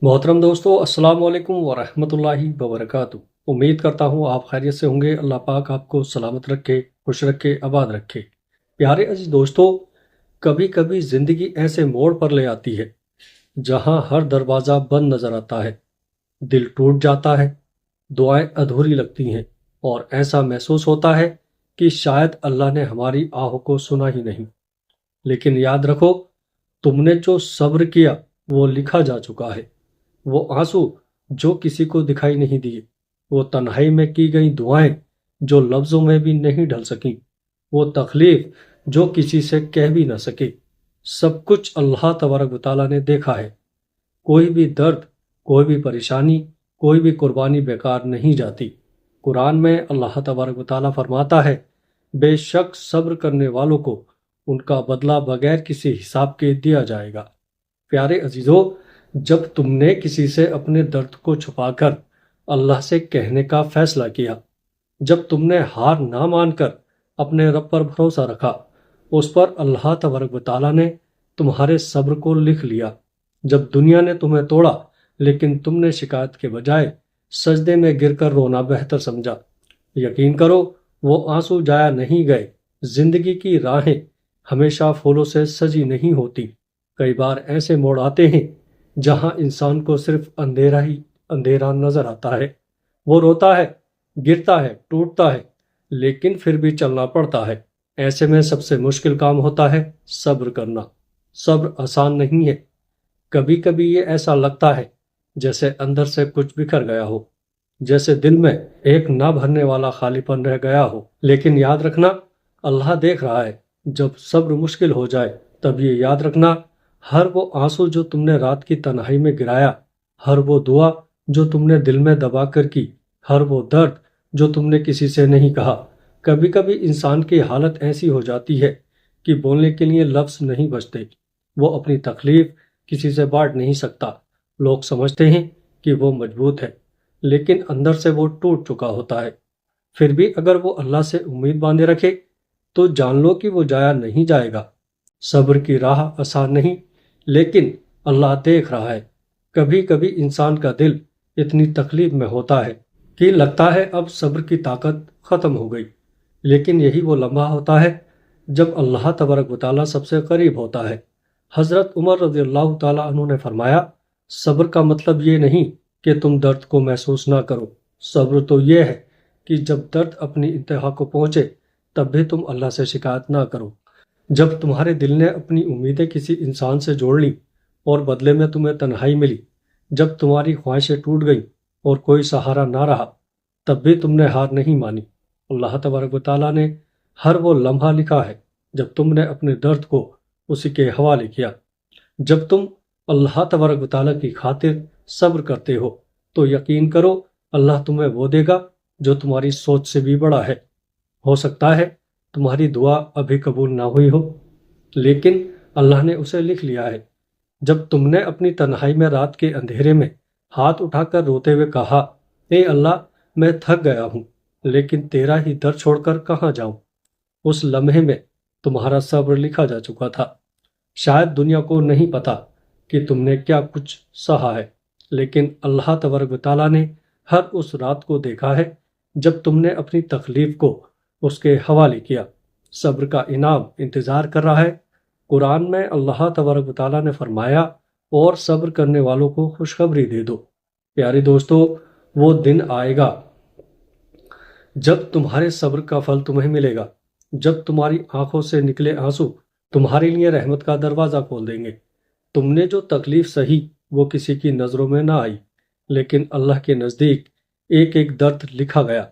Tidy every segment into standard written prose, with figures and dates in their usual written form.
محترم دوستو، السلام علیکم ورحمۃ اللہ وبرکاتہ۔ امید کرتا ہوں آپ خیریت سے ہوں گے۔ اللہ پاک آپ کو سلامت رکھے، خوش رکھے، آباد رکھے۔ پیارے عزیز دوستو، کبھی کبھی زندگی ایسے موڑ پر لے آتی ہے جہاں ہر دروازہ بند نظر آتا ہے، دل ٹوٹ جاتا ہے، دعائیں ادھوری لگتی ہیں، اور ایسا محسوس ہوتا ہے کہ شاید اللہ نے ہماری آہ کو سنا ہی نہیں۔ لیکن یاد رکھو، تم نے جو صبر کیا وہ لکھا جا چکا ہے۔ وہ آنسو جو کسی کو دکھائی نہیں دیے، وہ تنہائی میں کی گئی دعائیں جو لفظوں میں بھی نہیں ڈھل سکیں، وہ تکلیف جو کسی سے کہہ بھی نہ سکے، سب کچھ اللہ تبارک و تعالیٰ نے دیکھا ہے۔ کوئی بھی درد، کوئی بھی پریشانی، کوئی بھی قربانی بیکار نہیں جاتی۔ قرآن میں اللہ تبارک و تعالیٰ فرماتا ہے، بے شک صبر کرنے والوں کو ان کا بدلہ بغیر کسی حساب کے دیا جائے گا۔ پیارے عزیزو، جب تم نے کسی سے اپنے درد کو چھپا کر اللہ سے کہنے کا فیصلہ کیا، جب تم نے ہار نہ مان کر اپنے رب پر بھروسہ رکھا، اس پر اللہ تبارک و تعالیٰ نے تمہارے صبر کو لکھ لیا۔ جب دنیا نے تمہیں توڑا لیکن تم نے شکایت کے بجائے سجدے میں گر کر رونا بہتر سمجھا، یقین کرو وہ آنسو جایا نہیں گئے۔ زندگی کی راہیں ہمیشہ پھولوں سے سجی نہیں ہوتی۔ کئی بار ایسے موڑ آتے ہیں جہاں انسان کو صرف اندھیرا ہی اندھیرا نظر آتا ہے۔ وہ روتا ہے، گرتا ہے، ٹوٹتا ہے، لیکن پھر بھی چلنا پڑتا ہے۔ ایسے میں سب سے مشکل کام ہوتا ہے صبر کرنا۔ صبر آسان نہیں ہے۔ کبھی کبھی یہ ایسا لگتا ہے جیسے اندر سے کچھ بکھر گیا ہو، جیسے دل میں ایک نہ بھرنے والا خالی پن رہ گیا ہو۔ لیکن یاد رکھنا، اللہ دیکھ رہا ہے۔ جب صبر مشکل ہو جائے تب یہ یاد رکھنا، ہر وہ آنسو جو تم نے رات کی تنہائی میں گرایا، ہر وہ دعا جو تم نے دل میں دبا کر کی، ہر وہ درد جو تم نے کسی سے نہیں کہا۔ کبھی کبھی انسان کی حالت ایسی ہو جاتی ہے کہ بولنے کے لیے لفظ نہیں بچتے۔ وہ اپنی تکلیف کسی سے بانٹ نہیں سکتا۔ لوگ سمجھتے ہیں کہ وہ مضبوط ہے، لیکن اندر سے وہ ٹوٹ چکا ہوتا ہے۔ پھر بھی اگر وہ اللہ سے امید باندھے رکھے تو جان لو کہ وہ جایا نہیں جائے گا۔ صبر کی راہ آسان نہیں، لیکن اللہ دیکھ رہا ہے۔ کبھی کبھی انسان کا دل اتنی تکلیف میں ہوتا ہے کہ لگتا ہے اب صبر کی طاقت ختم ہو گئی، لیکن یہی وہ لمحہ ہوتا ہے جب اللہ تبارک و تعالیٰ سب سے قریب ہوتا ہے۔ حضرت عمر رضی اللہ تعالیٰ عنہ نے فرمایا، صبر کا مطلب یہ نہیں کہ تم درد کو محسوس نہ کرو، صبر تو یہ ہے کہ جب درد اپنی انتہا کو پہنچے تب بھی تم اللہ سے شکایت نہ کرو۔ جب تمہارے دل نے اپنی امیدیں کسی انسان سے جوڑ لی اور بدلے میں تمہیں تنہائی ملی، جب تمہاری خواہشیں ٹوٹ گئیں اور کوئی سہارا نہ رہا، تب بھی تم نے ہار نہیں مانی۔ اللہ تبارک و تعالیٰ نے ہر وہ لمحہ لکھا ہے جب تم نے اپنے درد کو اسی کے حوالے کیا۔ جب تم اللہ تبارک و تعالیٰ کی خاطر صبر کرتے ہو تو یقین کرو اللہ تمہیں وہ دے گا جو تمہاری سوچ سے بھی بڑا ہے۔ ہو سکتا ہے تمہاری دعا ابھی قبول نہ ہوئی ہو، لیکن اللہ نے اسے لکھ لیا ہے۔ جب تم نے اپنی تنہائی میں رات کے اندھیرے میں ہاتھ اٹھا کر روتے ہوئے کہا، اے اللہ میں تھک گیا ہوں لیکن تیرا ہی در چھوڑ کر کہاں جاؤں، اس لمحے میں تمہارا صبر لکھا جا چکا تھا۔ شاید دنیا کو نہیں پتا کہ تم نے کیا کچھ سہا ہے، لیکن اللہ تبارک و تعالیٰ نے ہر اس رات کو دیکھا ہے جب تم نے اپنی تکلیف کو اس کے حوالے کیا۔ صبر کا انعام انتظار کر رہا ہے۔ قرآن میں اللہ تبارک و تعالیٰ نے فرمایا، اور صبر کرنے والوں کو خوشخبری دے دو۔ پیارے دوستو، وہ دن آئے گا جب تمہارے صبر کا پھل تمہیں ملے گا، جب تمہاری آنکھوں سے نکلے آنسو تمہارے لیے رحمت کا دروازہ کھول دیں گے۔ تم نے جو تکلیف سہی وہ کسی کی نظروں میں نہ آئی، لیکن اللہ کے نزدیک ایک ایک درد لکھا گیا۔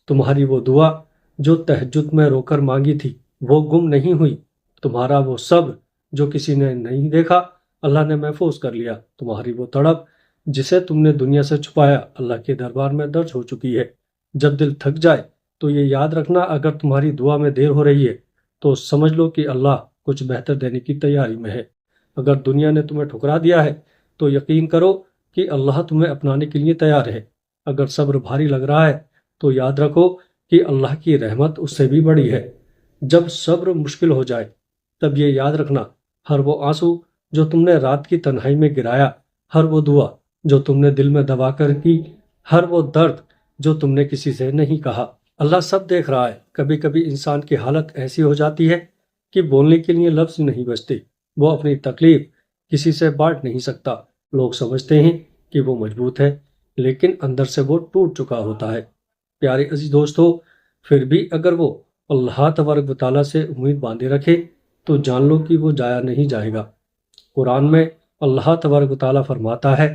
تمہاری وہ دعا جو تہجد میں رو کر مانگی تھی وہ گم نہیں ہوئی۔ تمہارا وہ صبر جو کسی نے نہیں دیکھا اللہ نے محفوظ کر لیا۔ تمہاری وہ تڑپ جسے تم نے دنیا سے چھپایا اللہ کے دربار میں درج ہو چکی ہے۔ جب دل تھک جائے تو یہ یاد رکھنا، اگر تمہاری دعا میں دیر ہو رہی ہے تو سمجھ لو کہ اللہ کچھ بہتر دینے کی تیاری میں ہے۔ اگر دنیا نے تمہیں ٹھکرا دیا ہے تو یقین کرو کہ اللہ تمہیں اپنانے کے لیے تیار ہے۔ اگر صبر بھاری لگ رہا ہے تو یاد رکھو کہ اللہ کی رحمت اس سے بھی بڑی ہے۔ جب صبر مشکل ہو جائے تب یہ یاد رکھنا، ہر وہ آنسو جو تم نے رات کی تنہائی میں گرایا، ہر وہ دعا جو تم نے دل میں دبا کر کی، ہر وہ درد جو تم نے کسی سے نہیں کہا۔ اللہ سب دیکھ رہا ہے۔ کبھی کبھی انسان کی حالت ایسی ہو جاتی ہے کہ بولنے کے لیے لفظ نہیں بچتے۔ وہ اپنی تکلیف کسی سے بانٹ نہیں سکتا۔ لوگ سمجھتے ہیں کہ وہ مضبوط ہے، لیکن اندر سے وہ ٹوٹ چکا ہوتا ہے۔ پیارے عزیز دوستو، پھر بھی اگر وہ اللہ تبارک و تعالیٰ سے امید باندھے رکھے تو جان لو کہ وہ جایا نہیں جائے گا۔ قرآن میں اللہ تبارک و تعالیٰ فرماتا ہے،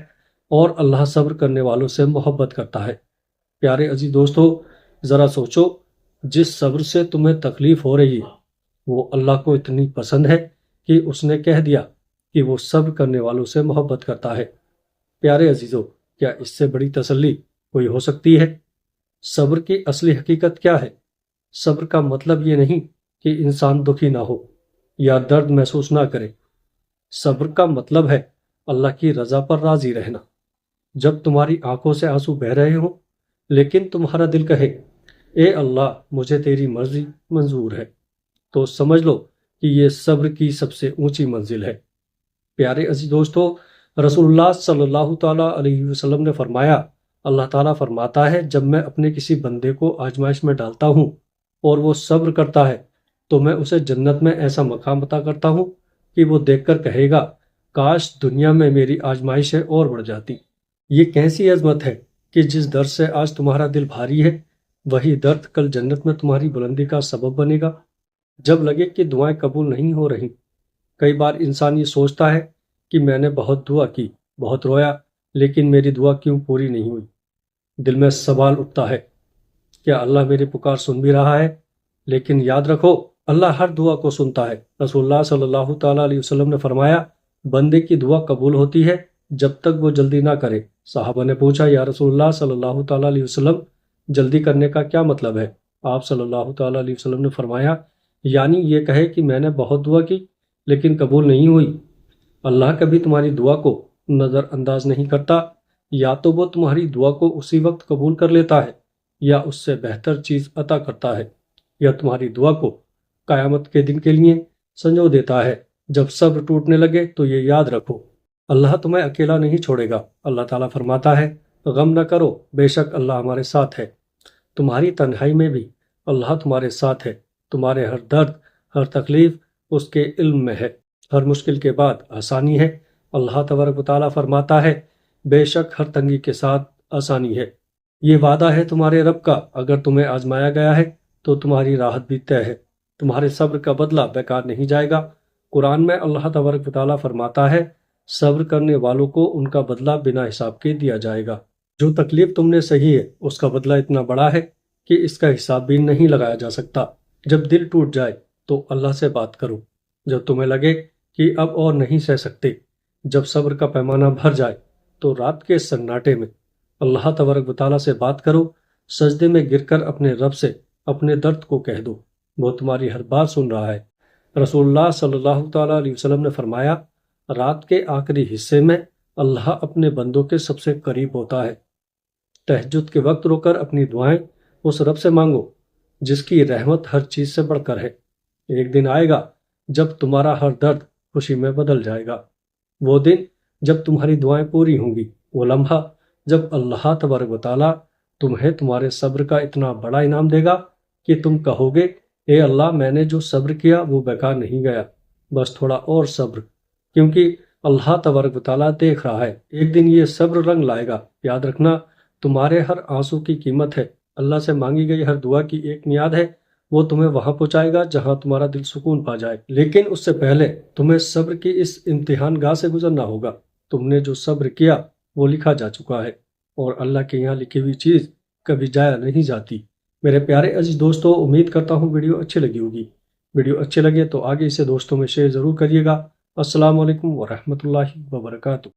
اور اللہ صبر کرنے والوں سے محبت کرتا ہے۔ پیارے عزیز دوستو، ذرا سوچو، جس صبر سے تمہیں تکلیف ہو رہی ہے وہ اللہ کو اتنی پسند ہے کہ اس نے کہہ دیا کہ وہ صبر کرنے والوں سے محبت کرتا ہے۔ پیارے عزیزو، کیا اس سے بڑی تسلی کوئی ہو سکتی ہے؟ صبر کی اصلی حقیقت کیا ہے؟ صبر کا مطلب یہ نہیں کہ انسان دکھی نہ ہو یا درد محسوس نہ کرے۔ صبر کا مطلب ہے اللہ کی رضا پر راضی رہنا۔ جب تمہاری آنکھوں سے آنسو بہہ رہے ہوں لیکن تمہارا دل کہے، اے اللہ مجھے تیری مرضی منظور ہے، تو سمجھ لو کہ یہ صبر کی سب سے اونچی منزل ہے۔ پیارے عزیز دوستو، رسول اللہ صلی اللہ تعالیٰ علیہ وسلم نے فرمایا، اللہ تعالیٰ فرماتا ہے، جب میں اپنے کسی بندے کو آزمائش میں ڈالتا ہوں اور وہ صبر کرتا ہے تو میں اسے جنت میں ایسا مقام عطا کرتا ہوں کہ وہ دیکھ کر کہے گا، کاش دنیا میں میری آزمائشیں اور بڑھ جاتی۔ یہ کیسی عظمت ہے کہ جس درد سے آج تمہارا دل بھاری ہے وہی درد کل جنت میں تمہاری بلندی کا سبب بنے گا۔ جب لگے کہ دعائیں قبول نہیں ہو رہی، کئی بار انسان یہ سوچتا ہے کہ میں نے بہت دعا کی، بہت رویا، لیکن میری دعا کیوں پوری نہیں ہوئی؟ دل میں سوال اٹھتا ہے، کیا اللہ میری پکار سن بھی رہا ہے؟ لیکن یاد رکھو، اللہ ہر دعا کو سنتا ہے۔ رسول اللہ صلی اللہ تعالیٰ علیہ وسلم نے فرمایا، بندے کی دعا قبول ہوتی ہے جب تک وہ جلدی نہ کرے۔ صحابہ نے پوچھا، یا رسول اللہ صلی اللہ تعالیٰ علیہ وسلم، جلدی کرنے کا کیا مطلب ہے؟ آپ صلی اللہ تعالیٰ علیہ وسلم نے فرمایا، یعنی یہ کہے کہ میں نے بہت دعا کی لیکن قبول نہیں ہوئی۔ اللہ کبھی تمہاری دعا کو نظر انداز نہیں کرتا، یا تو وہ تمہاری دعا کو اسی وقت قبول کر لیتا ہے یا اس سے بہتر چیز عطا کرتا ہے، یا تمہاری دعا کو قیامت کے دن کے لیے سنجو دیتا ہے۔ جب صبر ٹوٹنے لگے تو یہ یاد رکھو، اللہ تمہیں اکیلا نہیں چھوڑے گا۔ اللہ تعالیٰ فرماتا ہے، غم نہ کرو، بے شک اللہ ہمارے ساتھ ہے۔ تمہاری تنہائی میں بھی اللہ تمہارے ساتھ ہے۔ تمہارے ہر درد، ہر تکلیف اس کے علم میں ہے۔ ہر مشکل کے بعد آسانی ہے۔ اللہ تبارک و تعالیٰ فرماتا ہے، بے شک ہر تنگی کے ساتھ آسانی ہے۔ یہ وعدہ ہے تمہارے رب کا، اگر تمہیں آزمایا گیا ہے تو تمہاری راحت بھی طے ہے۔ تمہارے صبر کا بدلہ بیکار نہیں جائے گا۔ قرآن میں اللہ تبارک و تعالیٰ فرماتا ہے، صبر کرنے والوں کو ان کا بدلہ بنا حساب کے دیا جائے گا۔ جو تکلیف تم نے سہی ہے اس کا بدلہ اتنا بڑا ہے کہ اس کا حساب بھی نہیں لگایا جا سکتا۔ جب دل ٹوٹ جائے تو اللہ سے بات کرو۔ جب تمہیں لگے کہ اب اور نہیں سہ سکتے، جب صبر کا پیمانہ بھر جائے تو رات کے سناٹے میں اللہ تبارک و تعالیٰ سے بات کرو۔ سجدے میں گر کر اپنے رب سے اپنے درد کو کہہ دو، وہ تمہاری ہر بات سن رہا ہے۔ رسول اللہ صلی اللہ تعالیٰ علیہ وسلم نے فرمایا، رات کے آخری حصے میں اللہ اپنے بندوں کے سب سے قریب ہوتا ہے۔ تہجد کے وقت رو کر اپنی دعائیں اس رب سے مانگو جس کی رحمت ہر چیز سے بڑھ کر ہے۔ ایک دن آئے گا جب تمہارا ہر درد خوشی میں بدل جائے گا۔ وہ دن جب تمہاری دعائیں پوری ہوں گی، وہ لمحہ جب اللہ تبارک و تعالیٰ تمہیں تمہارے صبر کا اتنا بڑا انعام دے گا کہ تم کہو گے، اے اللہ میں نے جو صبر کیا وہ بیکار نہیں گیا، بس تھوڑا اور صبر، کیونکہ اللہ تبارک و تعالیٰ دیکھ رہا ہے۔ ایک دن یہ صبر رنگ لائے گا۔ یاد رکھنا، تمہارے ہر آنسو کی قیمت ہے۔ اللہ سے مانگی گئی ہر دعا کی ایک میعاد ہے، وہ تمہیں وہاں پہنچائے گا جہاں تمہارا دل سکون پا جائے۔ لیکن اس سے پہلے تمہیں صبر کی اس امتحان گاہ سے گزرنا ہوگا۔ تم نے جو صبر کیا وہ لکھا جا چکا ہے، اور اللہ کے یہاں لکھی ہوئی چیز کبھی ضائع نہیں جاتی۔ میرے پیارے عزیز دوستو، امید کرتا ہوں ویڈیو اچھی لگی ہوگی۔ ویڈیو اچھے لگے تو آگے اسے دوستوں میں شیئر ضرور کریے گا۔ السلام علیکم ورحمۃ اللہ وبرکاتہ۔